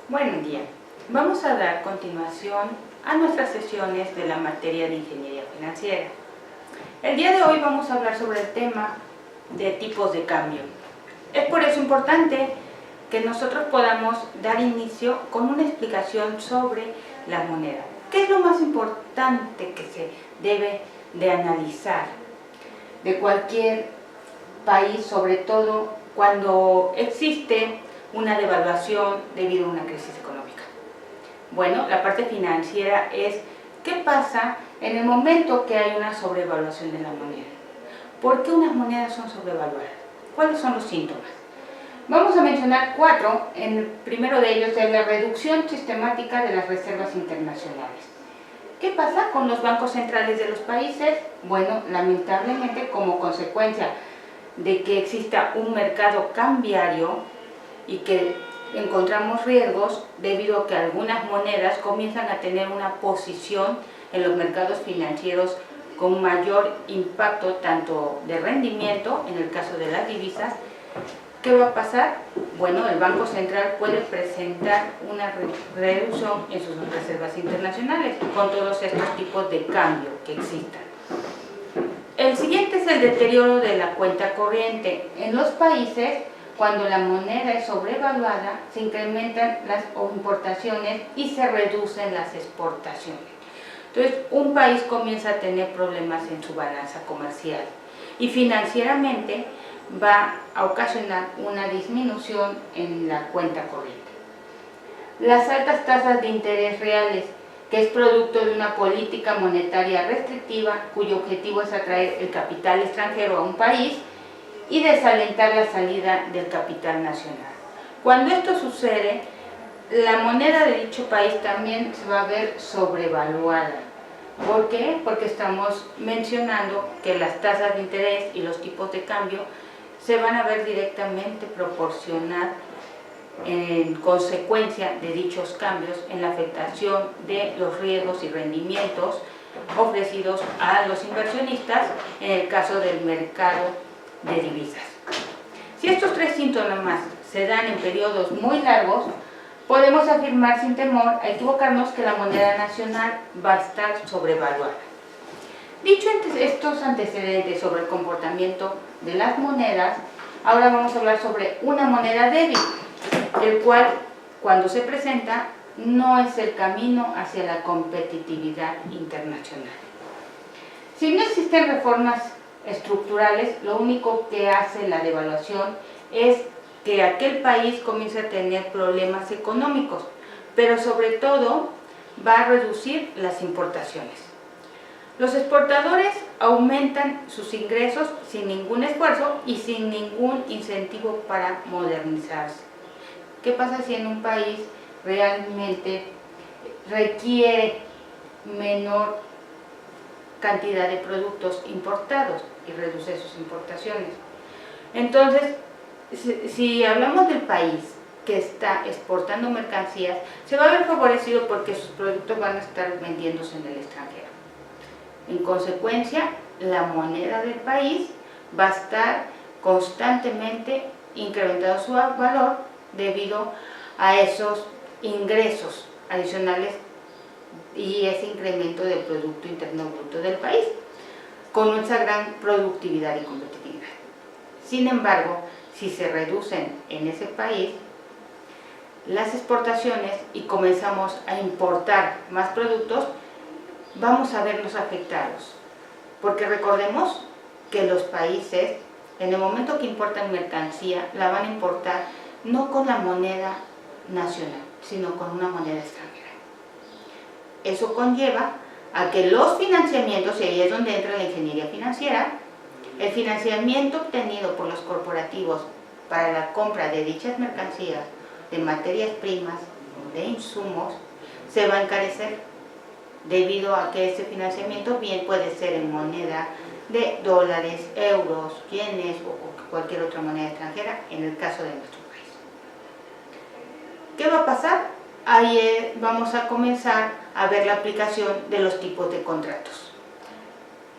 Buen día. Vamos a dar continuación a nuestras sesiones de la materia de Ingeniería Financiera. El día de hoy vamos a hablar sobre el tema de tipos de cambio. Es por eso importante que nosotros podamos dar inicio con una explicación sobre la moneda. ¿Qué es lo más importante que se debe de analizar de cualquier país, sobre todo cuando existe una devaluación debido a una crisis económica? Bueno, la parte financiera es ¿qué pasa en el momento que hay una sobrevaluación de la moneda? ¿Por qué unas monedas son sobrevaluadas? ¿Cuáles son los síntomas? Vamos a mencionar 4. El primero de ellos es la reducción sistemática de las reservas internacionales. ¿Qué pasa con los bancos centrales de los países? Bueno, lamentablemente como consecuencia de que exista un mercado cambiario y que encontramos riesgos debido a que algunas monedas comienzan a tener una posición en los mercados financieros con mayor impacto tanto de rendimiento, en el caso de las divisas. ¿Qué va a pasar? Bueno, el Banco Central puede presentar una reducción en sus reservas internacionales con todos estos tipos de cambio que existan. El siguiente es el deterioro de la cuenta corriente. En los países, cuando la moneda es sobrevaluada, se incrementan las importaciones y se reducen las exportaciones. Entonces, un país comienza a tener problemas en su balanza comercial y financieramente va a ocasionar una disminución en la cuenta corriente. Las altas tasas de interés reales, que es producto de una política monetaria restrictiva cuyo objetivo es atraer el capital extranjero a un país y desalentar la salida del capital nacional. Cuando esto sucede, la moneda de dicho país también se va a ver sobrevaluada. ¿Por qué? Porque estamos mencionando que las tasas de interés y los tipos de cambio se van a ver directamente proporcionar en consecuencia de dichos cambios en la afectación de los riesgos y rendimientos ofrecidos a los inversionistas en el caso del mercado de divisas. Si estos 3 síntomas se dan en periodos muy largos, podemos afirmar sin temor a equivocarnos que la moneda nacional va a estar sobrevaluada. Dicho estos antecedentes sobre el comportamiento de las monedas, ahora vamos a hablar sobre una moneda débil, el cual, cuando se presenta, no es el camino hacia la competitividad internacional. Si no existen reformas estructurales, lo único que hace la devaluación es que aquel país comience a tener problemas económicos, pero sobre todo va a reducir las importaciones. Los exportadores aumentan sus ingresos sin ningún esfuerzo y sin ningún incentivo para modernizarse. ¿Qué pasa si en un país realmente requiere menor cantidad de productos importados y reduce sus importaciones? Entonces, si hablamos del país que está exportando mercancías, se va a ver favorecido porque sus productos van a estar vendiéndose en el extranjero. En consecuencia, la moneda del país va a estar constantemente incrementando su valor debido a esos ingresos adicionales y ese incremento del Producto Interno Bruto del país, con nuestra gran productividad y competitividad. Sin embargo, si se reducen en ese país las exportaciones y comenzamos a importar más productos, vamos a vernos afectados, porque recordemos que los países, en el momento que importan mercancía, la van a importar no con la moneda nacional, sino con una moneda extranjera. Eso conlleva a que los financiamientos, y ahí es donde entra la ingeniería financiera, el financiamiento obtenido por los corporativos para la compra de dichas mercancías, de materias primas, de insumos, se va a encarecer debido a que ese financiamiento bien puede ser en moneda de dólares, euros, yenes o cualquier otra moneda extranjera en el caso de nuestro país. ¿Qué va a pasar? Ahí vamos a comenzar a ver la aplicación de los tipos de contratos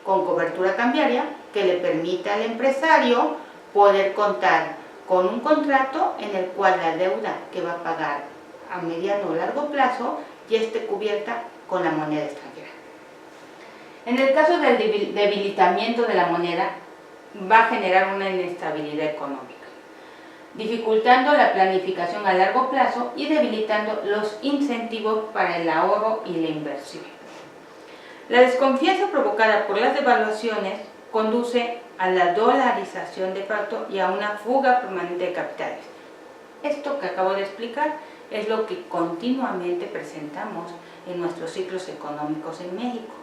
con cobertura cambiaria que le permita al empresario poder contar con un contrato en el cual la deuda que va a pagar a mediano o largo plazo ya esté cubierta con la moneda extranjera. En el caso del debilitamiento de la moneda, va a generar una inestabilidad económica, dificultando la planificación a largo plazo y debilitando los incentivos para el ahorro y la inversión. La desconfianza provocada por las devaluaciones conduce a la dolarización de facto y a una fuga permanente de capitales. Esto que acabo de explicar es lo que continuamente presentamos en nuestros ciclos económicos en México.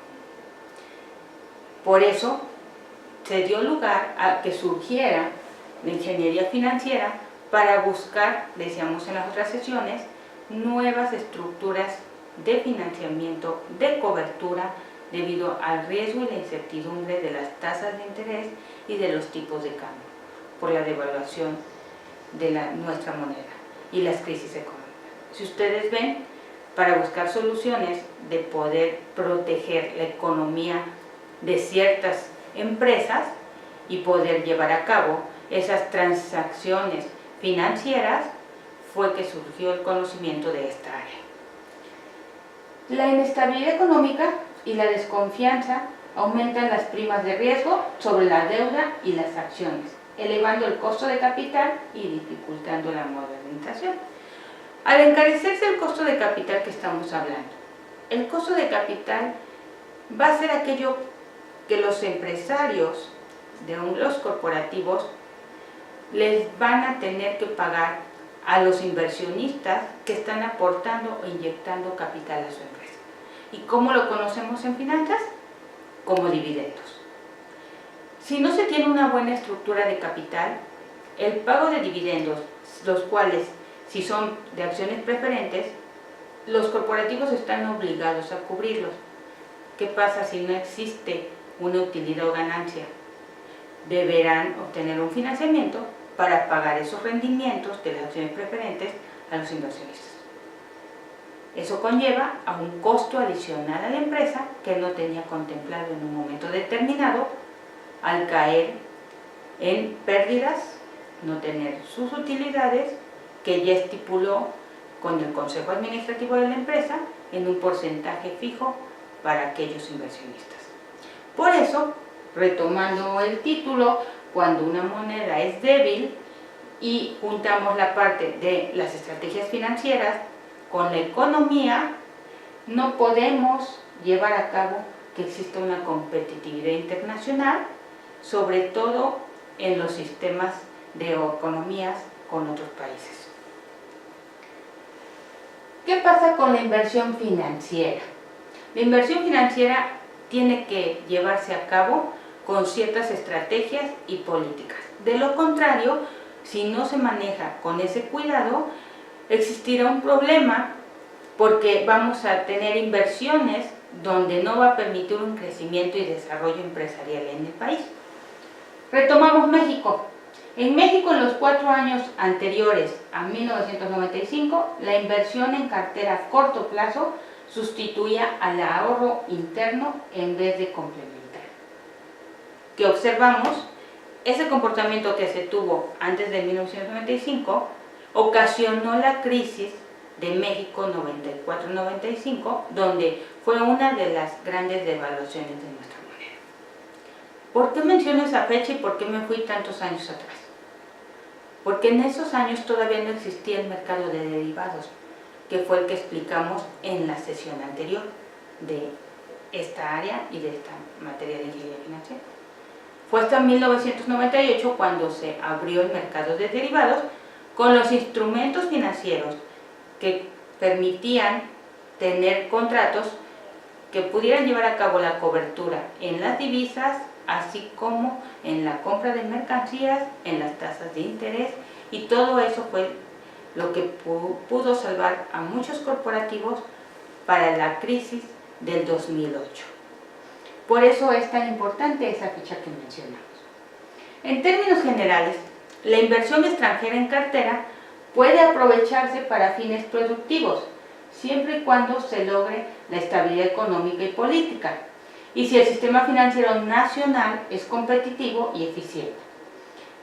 Por eso se dio lugar a que surgiera la ingeniería financiera para buscar, decíamos en las otras sesiones, nuevas estructuras de financiamiento, de cobertura, debido al riesgo y la incertidumbre de las tasas de interés y de los tipos de cambio, por la devaluación de nuestra moneda y las crisis económicas. Si ustedes ven, para buscar soluciones de poder proteger la economía de ciertas empresas y poder llevar a cabo esas transacciones financieras, fue que surgió el conocimiento de esta área. La inestabilidad económica y la desconfianza aumentan las primas de riesgo sobre la deuda y las acciones, elevando el costo de capital y dificultando la modernización. Al encarecerse el costo de capital que estamos hablando, el costo de capital va a ser aquello que los empresarios de los corporativos les van a tener que pagar a los inversionistas que están aportando o inyectando capital a su empresa. ¿Y cómo lo conocemos en finanzas? Como dividendos. Si no se tiene una buena estructura de capital, el pago de dividendos, los cuales, si son de acciones preferentes, los corporativos están obligados a cubrirlos. ¿Qué pasa si no existe una utilidad o ganancia? Deberán obtener un financiamiento para pagar esos rendimientos de las acciones preferentes a los inversionistas. Eso conlleva a un costo adicional a la empresa que no tenía contemplado en un momento determinado, al caer en pérdidas, no tener sus utilidades que ya estipuló con el Consejo Administrativo de la empresa en un porcentaje fijo para aquellos inversionistas. Por eso, retomando el título, cuando una moneda es débil y juntamos la parte de las estrategias financieras con la economía, no podemos llevar a cabo que exista una competitividad internacional, sobre todo en los sistemas de economías con otros países. ¿Qué pasa con la inversión financiera? La inversión financiera tiene que llevarse a cabo con ciertas estrategias y políticas. De lo contrario, si no se maneja con ese cuidado, existirá un problema porque vamos a tener inversiones donde no va a permitir un crecimiento y desarrollo empresarial en el país. Retomamos México. En México, en los 4 años anteriores a 1995, la inversión en cartera a corto plazo sustituía al ahorro interno en vez de complementar. ¿Qué observamos? Ese comportamiento que se tuvo antes de 1995 ocasionó la crisis de México 94-95, donde fue una de las grandes devaluaciones de nuestra moneda. ¿Por qué menciono esa fecha y por qué me fui tantos años atrás? Porque en esos años todavía no existía el mercado de derivados, que fue el que explicamos en la sesión anterior de esta área y de esta materia de ingeniería financiera. Fue hasta 1998 cuando se abrió el mercado de derivados con los instrumentos financieros que permitían tener contratos que pudieran llevar a cabo la cobertura en las divisas, así como en la compra de mercancías, en las tasas de interés, y todo eso fue lo que pudo salvar a muchos corporativos para la crisis del 2008. Por eso es tan importante esa ficha que mencionamos. En términos generales, la inversión extranjera en cartera puede aprovecharse para fines productivos, siempre y cuando se logre la estabilidad económica y política, y si el sistema financiero nacional es competitivo y eficiente.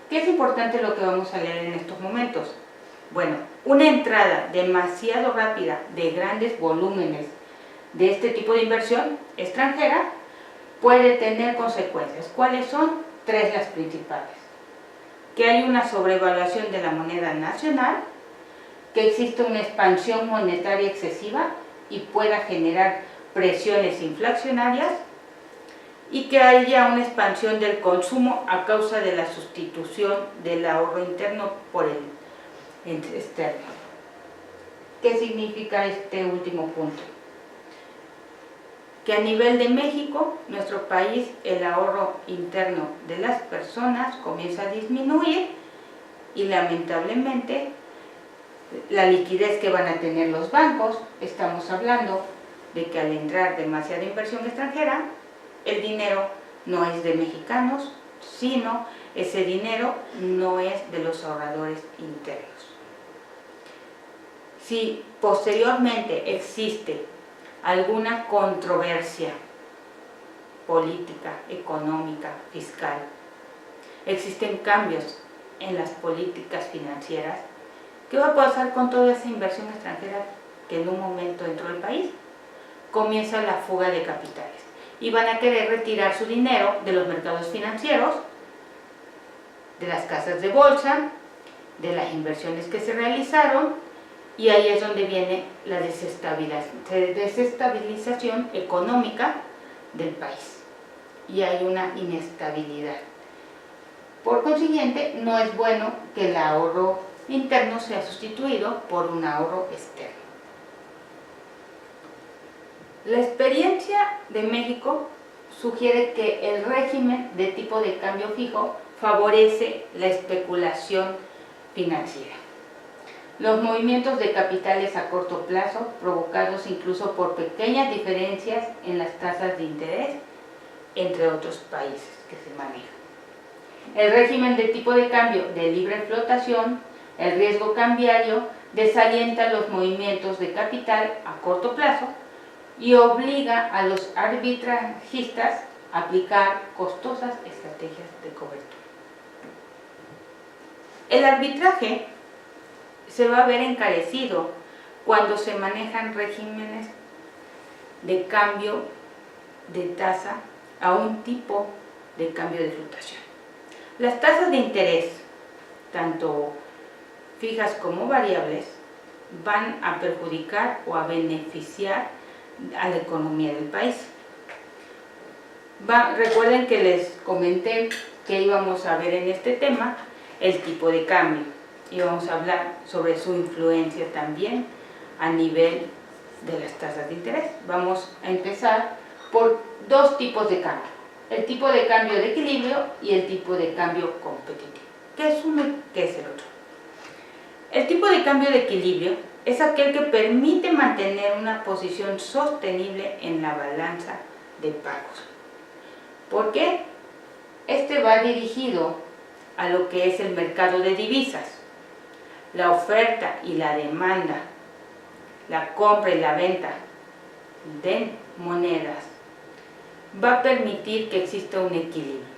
¿Qué es importante lo que vamos a leer en estos momentos? Bueno, Una entrada demasiado rápida de grandes volúmenes de este tipo de inversión extranjera puede tener consecuencias. ¿Cuáles son? Tres las principales. Que hay una sobrevaluación de la moneda nacional, que existe una expansión monetaria excesiva y pueda generar presiones inflacionarias, y que haya una expansión del consumo a causa de la sustitución del ahorro interno por el externo. ¿Qué significa este último punto? Que a nivel de México, nuestro país, el ahorro interno de las personas comienza a disminuir y lamentablemente la liquidez que van a tener los bancos, estamos hablando de que al entrar demasiada inversión extranjera, el dinero no es de mexicanos, sino ese dinero no es de los ahorradores internos. Si posteriormente existe alguna controversia política, económica, fiscal, existen cambios en las políticas financieras, ¿qué va a pasar con toda esa inversión extranjera que en un momento entró al país? Comienza la fuga de capitales y van a querer retirar su dinero de los mercados financieros, de las casas de bolsa, de las inversiones que se realizaron, y ahí es donde viene la desestabilización económica del país y hay una inestabilidad. Por consiguiente, no es bueno que el ahorro interno sea sustituido por un ahorro externo. La experiencia de México sugiere que el régimen de tipo de cambio fijo favorece la especulación financiera. Los movimientos de capitales a corto plazo, provocados incluso por pequeñas diferencias en las tasas de interés entre otros países que se manejan. El régimen de tipo de cambio de libre flotación, el riesgo cambiario, desalienta los movimientos de capital a corto plazo y obliga a los arbitrajistas a aplicar costosas estrategias de cobertura. El arbitraje se va a ver encarecido cuando se manejan regímenes de cambio de tasa a un tipo de cambio de flotación. Las tasas de interés, tanto fijas como variables, van a perjudicar o a beneficiar a la economía del país. Recuerden que les comenté que íbamos a ver en este tema el tipo de cambio y vamos a hablar sobre su influencia también a nivel de las tasas de interés. Vamos a empezar por dos tipos de cambio: el tipo de cambio de equilibrio y el tipo de cambio competitivo. ¿Qué es uno y qué es el otro? El tipo de cambio de equilibrio es aquel que permite mantener una posición sostenible en la balanza de pagos. ¿Por qué? Este va dirigido a lo que es el mercado de divisas, la oferta y la demanda, la compra y la venta de monedas. Va a permitir que exista un equilibrio.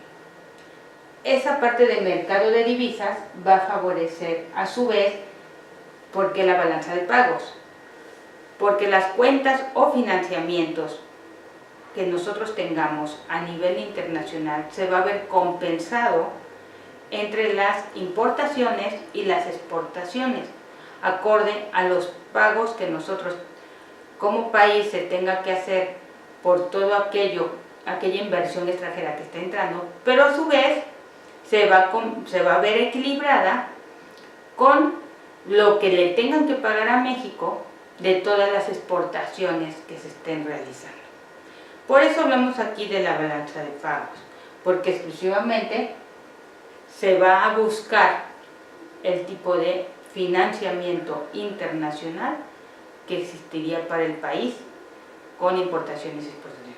Esa parte del mercado de divisas va a favorecer a su vez, porque la balanza de pagos, porque las cuentas o financiamientos que nosotros tengamos a nivel internacional se va a ver compensado entre las importaciones y las exportaciones, acorde a los pagos que nosotros como país se tenga que hacer por todo aquella inversión extranjera que está entrando, pero a su vez se va a ver equilibrada con lo que le tengan que pagar a México de todas las exportaciones que se estén realizando. Por eso hablamos aquí de la balanza de pagos, porque exclusivamente se va a buscar el tipo de financiamiento internacional que existiría para el país con importaciones y exportaciones.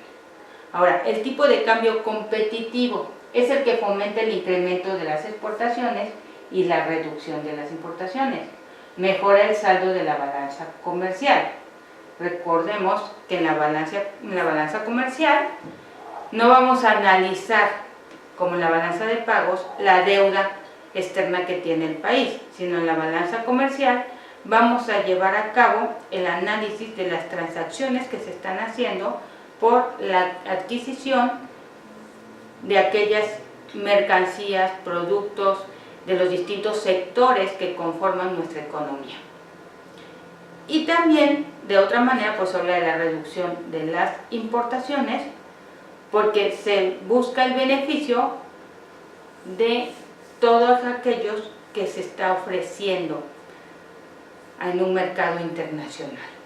Ahora, el tipo de cambio competitivo es el que fomenta el incremento de las exportaciones y la reducción de las importaciones. Mejora el saldo de la balanza comercial. Recordemos que en la balanza comercial no vamos a analizar, como en la balanza de pagos, la deuda externa que tiene el país, sino en la balanza comercial vamos a llevar a cabo el análisis de las transacciones que se están haciendo por la adquisición de aquellas mercancías, productos de los distintos sectores que conforman nuestra economía. Y también, de otra manera, pues habla de la reducción de las importaciones, porque se busca el beneficio de todos aquellos que se está ofreciendo en un mercado internacional.